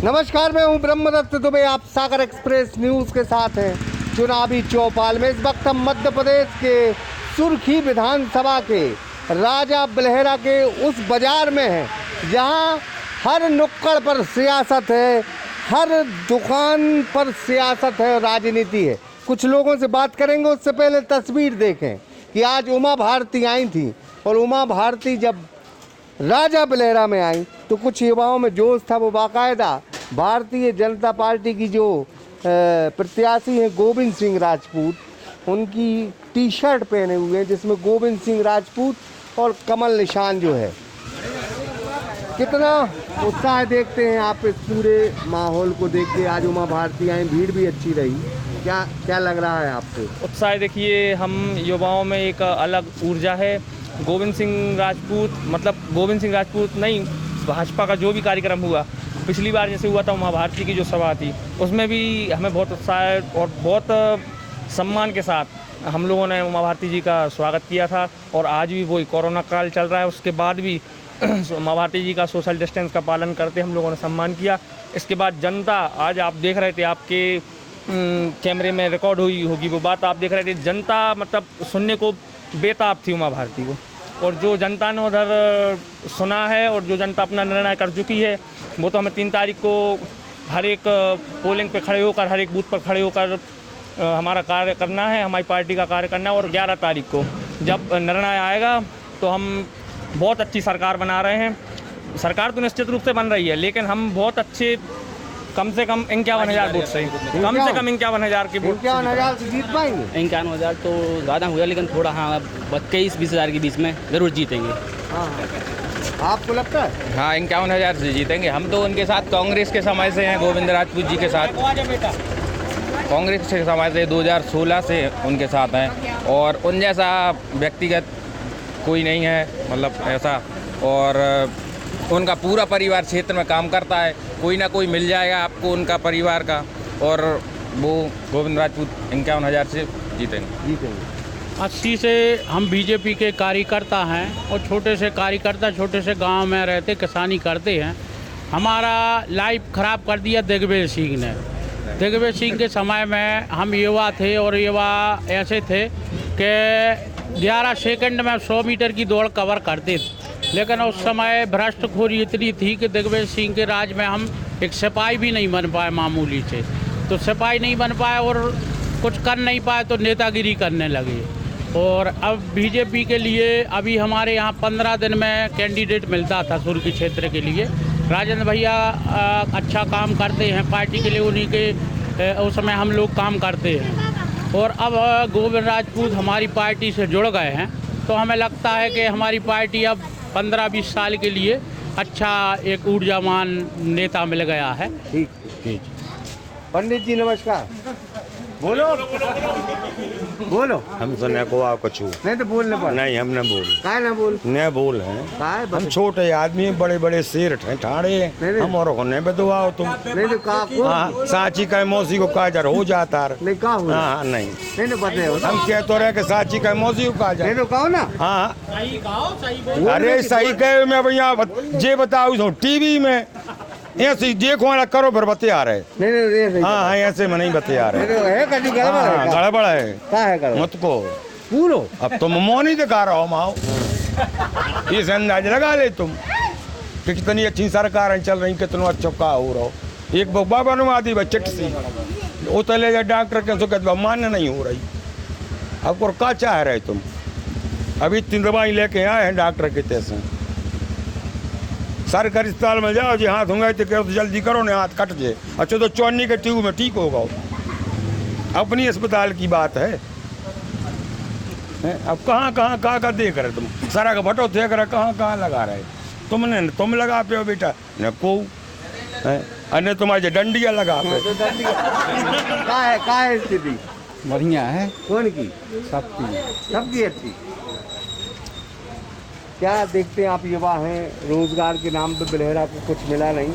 नमस्कार, मैं हूं ब्रह्मदत्त दुबे। आप सागर एक्सप्रेस न्यूज़ के साथ हैं चुनावी चौपाल में। इस वक्त हम मध्य प्रदेश के सुर्खी विधानसभा के राजा बलेहरा के उस बाजार में हैं जहां हर नुक्कड़ पर सियासत है, हर दुकान पर सियासत है, राजनीति है। कुछ लोगों से बात करेंगे। उससे पहले तस्वीर देखें कि आज उमा भारती आई थी और उमा भारती जब राजा बलेहरा में आई तो कुछ युवाओं में जोश था। वो बाकायदा भारतीय जनता पार्टी की जो प्रत्याशी हैं गोविंद सिंह राजपूत, उनकी टी शर्ट पहने हुए हैं जिसमें गोविंद सिंह राजपूत और कमल निशान जो है। कितना उत्साह देखते हैं आप इस पूरे माहौल को देख के। आज उमा भारती आई, भीड़ भी अच्छी रही। क्या लग रहा है आपको? उत्साह देखिए, हम युवाओं में एक अलग ऊर्जा है। गोविंद सिंह राजपूत नहीं, भाजपा का जो भी कार्यक्रम हुआ, पिछली बार जैसे हुआ था उमा भारती की जो सभा थी, उसमें भी हमें बहुत उत्साह और बहुत सम्मान के साथ हम लोगों ने उमा भारती जी का स्वागत किया था। और आज भी वही कोरोना काल चल रहा है, उसके बाद भी उमा भारती जी का सोशल डिस्टेंस का पालन करते हम लोगों ने सम्मान किया। इसके बाद जनता, आज आप देख रहे थे, आपके कैमरे में रिकॉर्ड हुई होगी वो बात, आप देख रहे थे, जनता मतलब सुनने को बेताब थी उमा भारती को। और जो जनता ने उधर सुना है और जो जनता अपना निर्णय कर चुकी है, वो तो हमें 3 तारीख को हर एक पोलिंग पे खड़े होकर, हर एक बूथ पर खड़े होकर हमारा कार्य करना है, हमारी पार्टी का कार्य करना है। और 11 तारीख को जब निर्णय आएगा तो हम बहुत अच्छी सरकार बना रहे हैं। सरकार तो निश्चित रूप से बन रही है, लेकिन हम बहुत अच्छे, कम से कम 51,000 वोट से, कम से कम 51,000 के वोट, 51,000 से जीत पाएंगे। 51,000 तो ज़्यादा हुआ, लेकिन थोड़ा 21-20,000 के बीच में ज़रूर जीतेंगे। हाँ, आपको लगता है? हाँ, 51,000 से जीतेंगे। हम तो उनके साथ कांग्रेस के समय से हैं, गोविंद राजपूत जी के साथ कांग्रेस के समय से 2016 से उनके साथ हैं। और उन जैसा व्यक्तिगत कोई नहीं है, मतलब ऐसा। और उनका पूरा परिवार क्षेत्र में काम करता है, कोई ना कोई मिल जाएगा आपको उनका परिवार का। और वो गोविंद राजपूत 51,000 से जीतेंगे। 80 से हम बीजेपी के कार्यकर्ता हैं और छोटे से कार्यकर्ता, छोटे से गांव में रहते किसानी करते हैं। हमारा लाइफ ख़राब कर दिया दिग्विजय सिंह ने। दिग्विजय सिंह के समय में हम युवा थे और युवा ऐसे थे कि 11 सेकंड में 100 मीटर की दौड़ कवर करते थे। लेकिन उस समय भ्रष्टखोरी इतनी थी कि दिग्विजय सिंह के राज में हम एक सिपाही भी नहीं बन पाए मामूली से। तो सिपाही नहीं बन पाए और कुछ कर नहीं पाए तो नेतागिरी करने लगे। और अब बीजेपी के लिए अभी हमारे यहाँ 15 दिन में कैंडिडेट मिलता था सुर्खी क्षेत्र के लिए। राजेंद्र भैया अच्छा काम करते हैं पार्टी के लिए, उन्हीं के उस समय हम लोग काम करते हैं। और अब गोविंद राजपूत हमारी पार्टी से जुड़ गए हैं तो हमें लगता है कि हमारी पार्टी अब 15-20 साल के लिए अच्छा एक ऊर्जावान नेता मिल गया है। ठीक। पंडित जी नमस्कार। बोलो बोलो। हम तो न को आओ कछु नहीं तो बोलने पर नहीं, हम न बोल काय ना बोल न बोल हैं। हम छोटे आदमी, बड़े बड़े शेर हैं, ठाड़े हैं। हम और को नहीं बदवाओ तुम। नहीं तो का हाँ, साची का मौसी को काजर हो जाता है। नहीं का हुआ? हाँ, नहीं तो पता हो। हम कह तो रहे कि साची का मौसी को काजर। नहीं तो कहो ना। हाँ, अरे सही कहे। मैं भैया जे बताऊ टीवी में ऐसे देखो वाला करो फिर बतिया रहे। नहीं हाँ, ऐसे में नहीं बतिया रहे। गड़बड़ है मत को पूरो। अब तुम मोह नहीं दिखा रहा हो माओ, इस अंदाज लगा ले तुम कि कितनी अच्छी सरकार चल रही, कितना अच्छा का हो रहा हो। एक बाबा नुमादी चिट सी उतले जा डॉक्टर के सुखद मान्य नहीं हो रही। अब और क्या चाह रहे तुम? अभी 3 दवाई लेके आए हैं डॉक्टर के तैसे। सरकारी अस्पताल में जाओ जी, हाथ होंगे तो कहो तो जल्दी करो ना, हाथ कट जाए। अच्छा तो चौनी के ट्यूब में ठीक होगा। अपनी अस्पताल की बात है। अब कहाँ देख रहे तुम? सारा का भटो देख रहे, कहाँ लगा रहे तुम लगा पे हो बेटा न को अन्य तुम्हारे डंडिया लगा पे। का है स्थिति? बढ़िया है। कौन की? सबकी अच्छी। क्या देखते हैं आप? युवा हैं, रोजगार के नाम पे बलेहरा को कुछ मिला नहीं।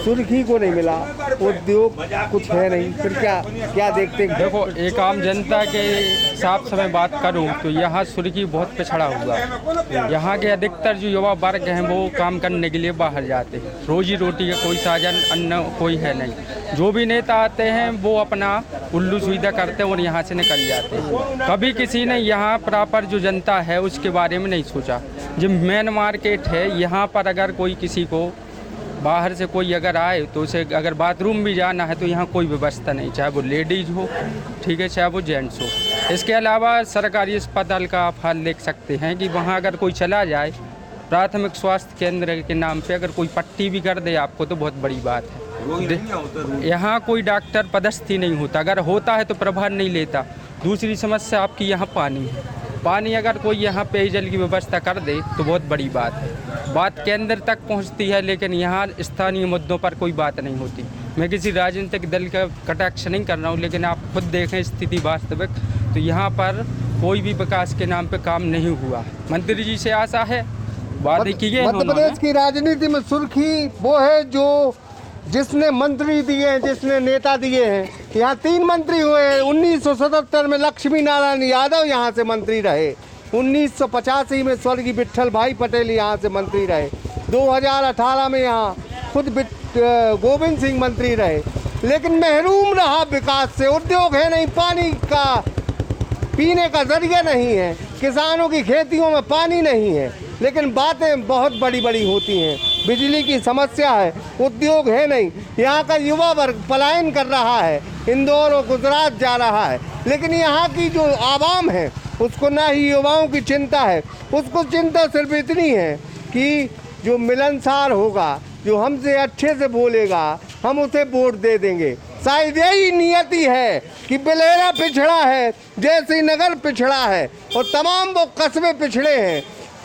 सुर्खी को नहीं मिला, उद्योग कुछ है नहीं, फिर क्या देखते हैं? देखो, एक आम जनता के हिसाब से मैं बात करूं तो यहाँ सुर्खी बहुत पिछड़ा हुआ है। यहाँ के अधिकतर जो युवा वर्ग हैं वो काम करने के लिए बाहर जाते हैं, रोजी रोटी का कोई साधन अन्न कोई है नहीं। जो भी नेता आते हैं वो अपना उल्लू सुविधा करते हैं और यहाँ से निकल जाते हैं। कभी किसी ने यहाँ प्रॉपर जो जनता है उसके बारे में नहीं सोचा। जो मेन मार्केट है यहाँ पर अगर कोई किसी को बाहर से कोई अगर आए तो उसे अगर बाथरूम भी जाना है तो यहाँ कोई व्यवस्था नहीं, चाहे वो लेडीज़ हो, ठीक है, चाहे वो जेंट्स हो। इसके अलावा सरकारी अस्पताल का आप हाल देख सकते हैं कि वहाँ अगर कोई चला जाए प्राथमिक स्वास्थ्य केंद्र के नाम पे अगर कोई पट्टी भी कर दे आपको तो बहुत बड़ी बात है। यहाँ कोई डॉक्टर पदस्थ ही नहीं होता, अगर होता है तो प्रभार नहीं लेता। दूसरी समस्या आपकी यहाँ पानी है। पानी अगर कोई यहाँ पेयजल की व्यवस्था कर दे तो बहुत बड़ी बात है। बात केंद्र तक पहुँचती है लेकिन यहाँ स्थानीय मुद्दों पर कोई बात नहीं होती। मैं किसी राजनीतिक दल का कटाक्ष नहीं कर रहा हूँ, लेकिन आप खुद देखें स्थिति वास्तविक, तो यहाँ पर कोई भी विकास के नाम पे काम नहीं हुआ। मंत्री जी से आशा है, वादे किए हैं। मध्य प्रदेश की राजनीति में सुर्खी वो है जो जिसने मंत्री दिए हैं, जिसने नेता दिए हैं। यहाँ 3 मंत्री हुए हैं। 1977 में लक्ष्मी नारायण यादव यहाँ से मंत्री रहे। 1985 में स्वर्गीय विट्ठल भाई पटेल यहाँ से मंत्री रहे। 2018 में यहाँ खुद गोविंद सिंह मंत्री रहे, लेकिन महरूम रहा विकास से। उद्योग है नहीं, पानी का पीने का जरिया नहीं है, किसानों की खेतियों में पानी नहीं है, लेकिन बातें बहुत बड़ी बड़ी होती हैं। बिजली की समस्या है, उद्योग है नहीं। यहाँ का युवा वर्ग पलायन कर रहा है, इंदौर और गुजरात जा रहा है, लेकिन यहाँ की जो आवाम है उसको ना ही युवाओं की चिंता है। उसको चिंता सिर्फ इतनी है कि जो मिलनसार होगा, जो हमसे अच्छे से बोलेगा, हम उसे वोट दे देंगे। शायद यही नियति है कि बलेरा पिछड़ा है, जैसी नगर पिछड़ा है और तमाम वो कस्बे पिछड़े हैं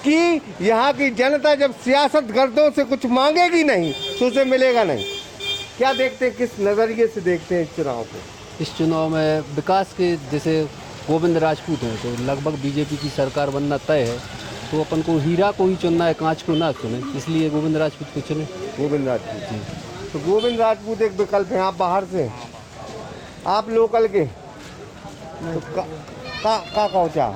कि यहाँ की जनता जब सियासत गर्दों से कुछ मांगेगी नहीं तो उसे मिलेगा नहीं। क्या देखते हैं, किस नज़रिए से देखते हैं इस चुनाव को? इस चुनाव में विकास के जैसे गोविंद राजपूत हैं तो लगभग बीजेपी की सरकार बनना तय है, तो अपन को हीरा को ही चुनना है, कांच को ना चुने, इसलिए गोविंद राजपूत को चुने। गोविंद राजपूत जी, तो गोविंद राजपूत एक विकल्प है। आप बाहर से, आप लोकल के, तो का पहुँचा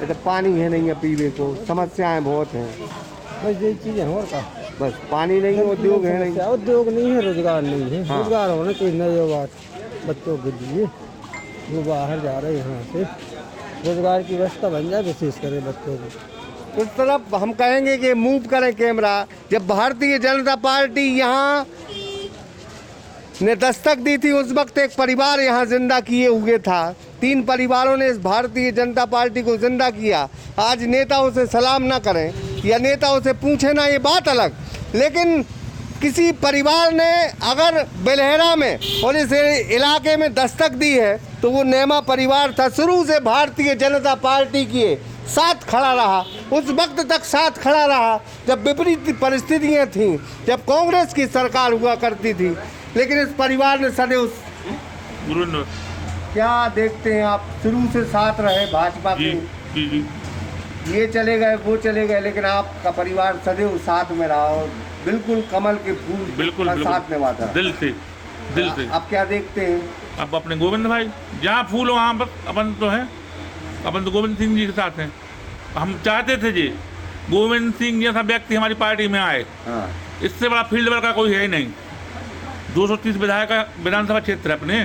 तो पानी है नहीं है पीने को, समस्याएं बहुत हैं। बस यही चीज़ है और का, बस पानी नहीं है, उद्योग है नहीं, उद्योग नहीं है, रोजगार नहीं है। हाँ। रोजगार होना चाहिए। नए बात बच्चों के लिए जो बाहर जा रहे हैं यहाँ से, रोजगार की व्यवस्था बन जाए, विशेष करे बच्चों को। उस तरफ हम कहेंगे कि मूव करें कैमरा। जब भारतीय जनता पार्टी यहाँ ने दस्तक दी थी उस वक्त एक परिवार यहाँ जिंदा किए हुए था। 3 परिवारों ने इस भारतीय जनता पार्टी को जिंदा किया। आज नेता उसे सलाम ना करें या नेता उसे पूछे ना, ये बात अलग, लेकिन किसी परिवार ने अगर बेलहरा में और इस इलाके में दस्तक दी है तो वो नेमा परिवार था। शुरू से भारतीय जनता पार्टी के साथ खड़ा रहा, उस वक्त तक साथ खड़ा रहा जब विपरीत परिस्थितियां थीं, जब कांग्रेस की सरकार हुआ करती थी, लेकिन इस परिवार ने सदैव। क्या देखते हैं आप, शुरू से साथ रहे भाजपा के, ये चले गए वो चले गए, लेकिन आपका परिवार सदैव साथ में रहा और बिल्कुल कमल के फूल का साथ निभाता दिल से। आप क्या देखते हैं? अब अपने गोविंद भाई जहाँ फूल हो वहाँ पर अपन तो हैं, अपन तो गोविंद सिंह जी के साथ हैं। हम चाहते थे जी गोविंद सिंह जैसा व्यक्ति हमारी पार्टी में आए। हाँ। इससे बड़ा फील्ड वर्क का कोई है ही नहीं। 230 विधायक का विधानसभा क्षेत्र है अपने,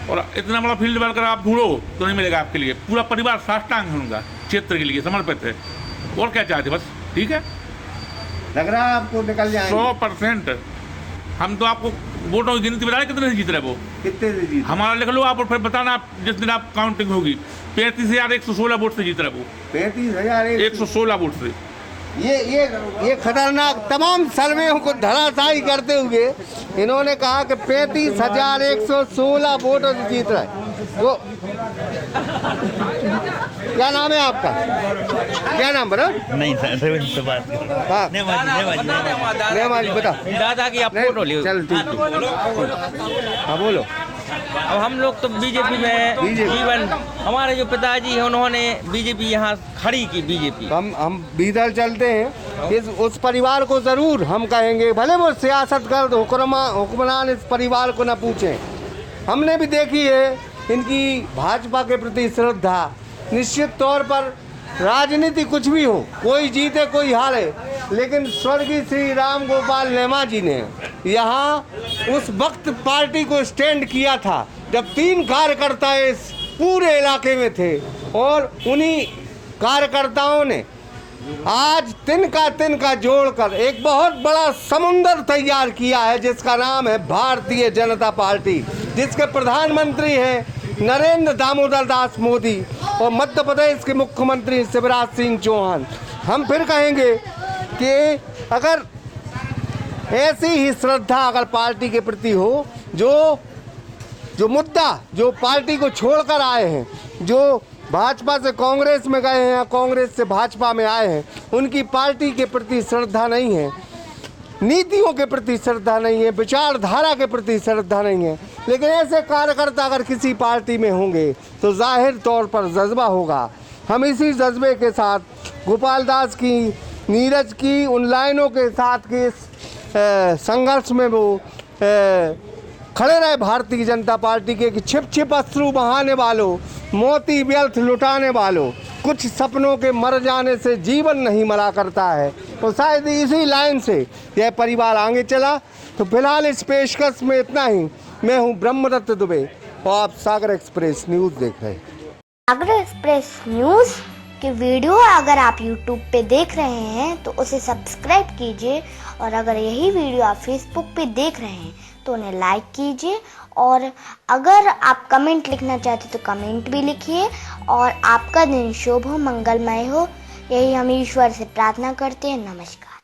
और इतना बड़ा फील्ड वर्कर आप ढूंढो तो नहीं मिलेगा आपके लिए। पूरा परिवार साष्टांग है उनका, क्षेत्र के लिए समर्पित है। और क्या चाहते बस, ठीक है, लग रहा है आपको निकल जाएंगे 100%। हम तो आपको वोटों की गिनती बता रहे कितने से जीत रहे, वो कितने से जीत? हमारा लिख लो आप और फिर बताना आप जिस दिन आप काउंटिंग होगी। 35,116 वोट से जीत रहे वो। 35,116 वोट से। ये खतरनाक तमाम सर्वेयों को धराशायी करते हुए इन्होंने कहा कि 35,116 वोटों से जीत रहा है वो। क्या नाम है आपका? क्या नाम बता? नहीं से बात हाँ, नेमाजी बता। दादा की आप फोटो लियो। चल ठीक है, हाँ बोलो। अब हम लोग तो बीजेपी में जीवन, हमारे जो पिताजी हैं उन्होंने बीजेपी यहाँ खड़ी की बीजेपी। हम भीतर चलते हैं, उस परिवार को जरूर हम कहेंगे, भले वो सियासतगर्द हुक्मरान इस परिवार को न पूछें। हमने भी देखी है इनकी भाजपा के प्रति श्रद्धा। निश्चित तौर पर राजनीति कुछ भी हो, कोई जीते कोई हारे, लेकिन स्वर्गीय श्री राम गोपाल नेमा जी ने यहाँ उस वक्त पार्टी को स्टैंड किया था जब 3 कार्यकर्ता इस पूरे इलाके में थे, और उन्हीं कार्यकर्ताओं ने आज तिनका जोड़कर एक बहुत बड़ा समुंदर तैयार किया है, जिसका नाम है भारतीय जनता पार्टी, जिसके प्रधानमंत्री हैं नरेंद्र दामोदर दास मोदी और मध्य प्रदेश के मुख्यमंत्री शिवराज सिंह चौहान। हम फिर कहेंगे कि अगर ऐसी ही श्रद्धा अगर पार्टी के प्रति हो, जो मुद्दा जो पार्टी को छोड़कर आए हैं, जो भाजपा से कांग्रेस में गए हैं या कांग्रेस से भाजपा में आए हैं, उनकी पार्टी के प्रति श्रद्धा नहीं है, नीतियों के प्रति श्रद्धा नहीं है, विचारधारा के प्रति श्रद्धा नहीं है। लेकिन ऐसे कार्यकर्ता अगर किसी पार्टी में होंगे तो जाहिर तौर पर जज्बा होगा। हम इसी जज्बे के साथ गोपाल दास की, नीरज की उन लाइनों के साथ के संघर्ष में वो खड़े रहे भारतीय जनता पार्टी के कि छिप छिप अश्रु बहाने वालों, मोती व्यर्थ लुटाने वालों, कुछ सपनों के मर जाने से जीवन नहीं मरा करता है। तो शायद इसी लाइन से यह परिवार आगे चला। तो फिलहाल इस पेशकश में इतना ही। मैं हूं ब्रह्मदत्त दुबे और आप सागर एक्सप्रेस न्यूज़ देख रहे हैं। सागर एक्सप्रेस न्यूज़ की वीडियो अगर आप YouTube पे देख रहे हैं तो उसे सब्सक्राइब कीजिए, और अगर यही वीडियो आप Facebook पे देख रहे हैं तो उन्हें लाइक कीजिए, और अगर आप कमेंट लिखना चाहते तो कमेंट भी लिखिए। और आपका दिन शुभ हो, मंगलमय हो, यही हम ईश्वर से प्रार्थना करते हैं। नमस्कार।